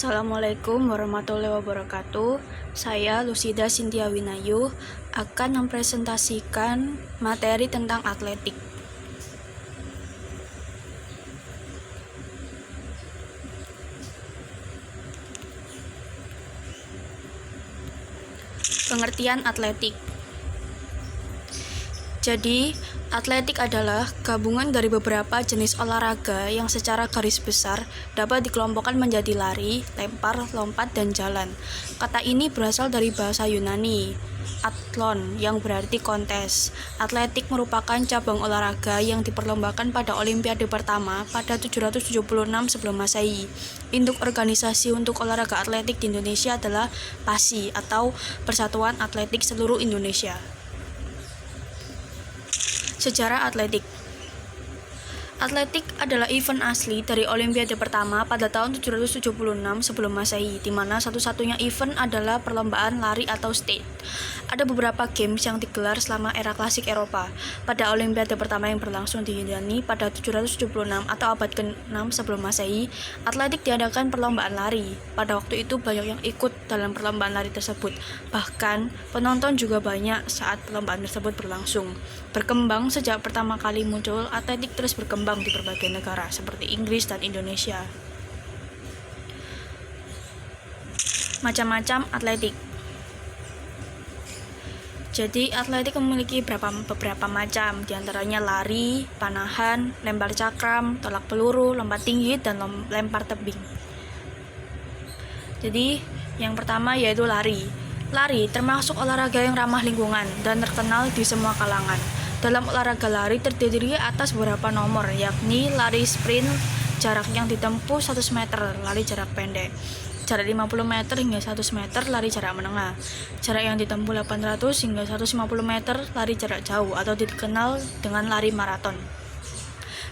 Assalamualaikum warahmatullahi wabarakatuh. Saya Lusida Sintia Winayu akan mempresentasikan materi tentang atletik. Pengertian atletik. Jadi, atletik adalah gabungan dari beberapa jenis olahraga yang secara garis besar dapat dikelompokkan menjadi lari, lempar, lompat, dan jalan. Kata ini berasal dari bahasa Yunani, athlon, yang berarti kontes. Atletik merupakan cabang olahraga yang diperlombakan pada Olimpiade pertama pada 776 sebelum Masehi. Induk organisasi untuk olahraga atletik di Indonesia adalah PASI atau Persatuan Atletik Seluruh Indonesia. Sejarah atletik. Atletik adalah event asli dari Olimpiade pertama pada tahun 776 sebelum Masehi, di mana satu-satunya event adalah perlombaan lari atau stage. Ada beberapa games yang digelar selama era klasik Eropa. Pada Olimpiade pertama yang berlangsung di Yunani pada 776 atau abad ke-6 sebelum Masehi, atletik diadakan perlombaan lari. Pada waktu itu banyak yang ikut dalam perlombaan lari tersebut. Bahkan, penonton juga banyak saat perlombaan tersebut berlangsung. Berkembang sejak pertama kali muncul, atletik terus berkembang di berbagai negara seperti Inggris dan Indonesia. Macam-macam atletik. Jadi atletik memiliki beberapa macam, diantaranya lari, panahan, lempar cakram, tolak peluru, lompat tinggi, dan lempar tebing. Jadi yang pertama yaitu lari. Lari termasuk olahraga yang ramah lingkungan dan terkenal di semua kalangan. Dalam olahraga lari terdiri atas beberapa nomor, yakni lari sprint, jarak yang ditempuh 100 meter, lari jarak pendek, jarak 50 meter hingga 100 meter, lari jarak menengah, jarak yang ditempuh 800 hingga 150 meter, lari jarak jauh atau dikenal dengan lari maraton.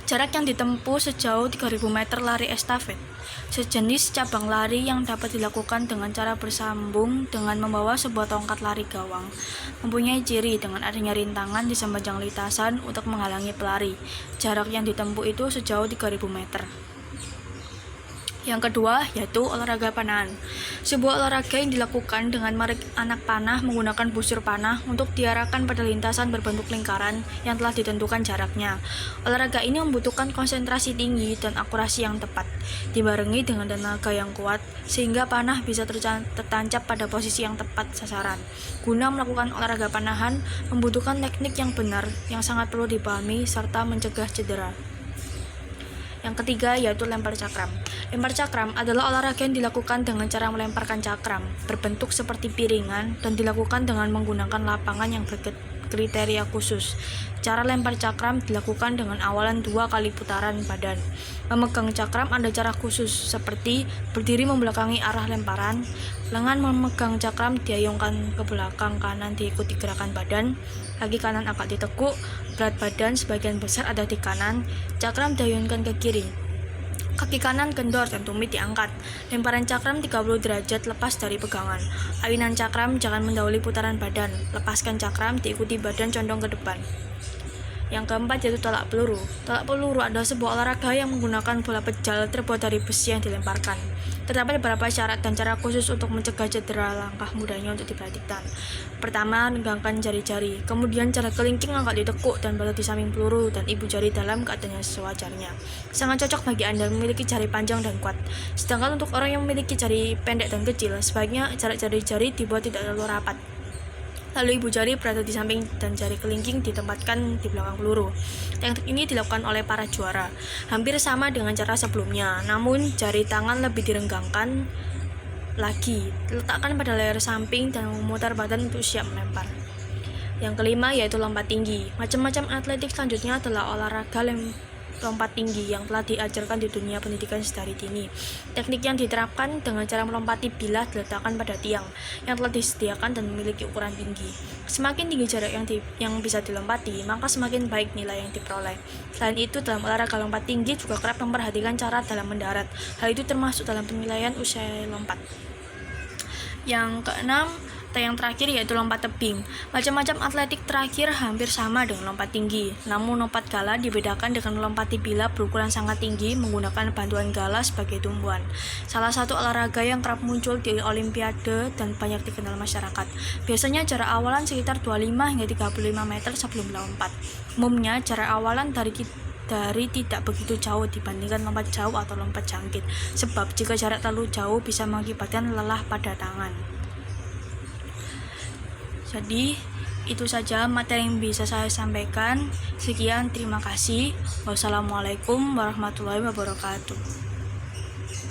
Jarak yang ditempuh sejauh 3000 meter, lari estafet, sejenis cabang lari yang dapat dilakukan dengan cara bersambung dengan membawa sebuah tongkat lari gawang. Mempunyai ciri dengan adanya rintangan di sepanjang lintasan untuk menghalangi pelari. Jarak yang ditempuh itu sejauh 3000 meter. Yang kedua yaitu olahraga panahan. Sebuah olahraga yang dilakukan dengan menarik anak panah menggunakan busur panah untuk diarahkan pada lintasan berbentuk lingkaran yang telah ditentukan jaraknya. Olahraga ini membutuhkan konsentrasi tinggi dan akurasi yang tepat, dibarengi dengan tenaga yang kuat sehingga panah bisa tertancap pada posisi yang tepat sasaran. Guna melakukan olahraga panahan membutuhkan teknik yang benar yang sangat perlu dipahami serta mencegah cedera. Yang ketiga yaitu lempar cakram. Lempar cakram adalah olahraga yang dilakukan dengan cara melemparkan cakram berbentuk seperti piringan dan dilakukan dengan menggunakan lapangan yang berkriteria khusus. Cara lempar cakram dilakukan dengan awalan 2 kali putaran badan. Memegang cakram ada cara khusus seperti berdiri membelakangi arah lemparan, lengan memegang cakram diayungkan ke belakang kanan diikuti gerakan badan, kaki kanan agak ditekuk, berat badan sebagian besar ada di kanan, cakram diayunkan ke kiri. Kaki kanan kendor dan tumit diangkat. Lemparan cakram 30 derajat lepas dari pegangan. Ayunan cakram jangan mendahului putaran badan. Lepaskan cakram diikuti badan condong ke depan. Yang keempat yaitu tolak peluru. Tolak peluru adalah sebuah olahraga yang menggunakan bola pejal terbuat dari besi yang dilemparkan. Terdapat beberapa syarat dan cara khusus untuk mencegah cedera, langkah mudahnya untuk diperhatikan. Pertama, regangkan jari-jari. Kemudian cara kelingking angkat ditekuk dan berada di samping peluru dan ibu jari dalam keadaan yang sewajarnya. Sangat cocok bagi Anda yang memiliki jari panjang dan kuat. Sedangkan untuk orang yang memiliki jari pendek dan kecil, sebaiknya jarak jari-jari dibuat tidak terlalu rapat. Lalu ibu jari berada di samping dan jari kelingking ditempatkan di belakang peluru. Teknik ini dilakukan oleh para juara. Hampir sama dengan cara sebelumnya, namun jari tangan lebih direnggangkan lagi. Letakkan pada leher samping dan memutar badan untuk siap melempar. Yang kelima yaitu lompat tinggi. Macam-macam atletik selanjutnya adalah olahraga lompat tinggi yang telah diajarkan di dunia pendidikan sedari dini. Teknik yang diterapkan dengan cara melompati bilah diletakkan pada tiang yang telah disediakan dan memiliki ukuran tinggi. Semakin tinggi jarak yang bisa dilompati, maka semakin baik nilai yang diperoleh. Selain itu, dalam olahraga lompat tinggi juga kerap memperhatikan cara dalam mendarat. Hal itu termasuk dalam penilaian usia lompat. Yang keenam yang terakhir yaitu lompat tebing. Macam-macam atletik terakhir hampir sama dengan lompat tinggi. Namun lompat gala dibedakan dengan melompat bila berukuran sangat tinggi menggunakan bantuan gala sebagai tumpuan. Salah satu olahraga yang kerap muncul di Olimpiade dan banyak dikenal masyarakat. Biasanya jarak awalan sekitar 25 hingga 35 meter sebelum melompat. Umumnya jarak awalan dari tidak begitu jauh dibandingkan lompat jauh atau lompat jangkit. Sebab jika jarak terlalu jauh bisa mengakibatkan lelah pada tangan. Jadi, itu saja materi yang bisa saya sampaikan. Sekian, terima kasih. Wassalamualaikum warahmatullahi wabarakatuh.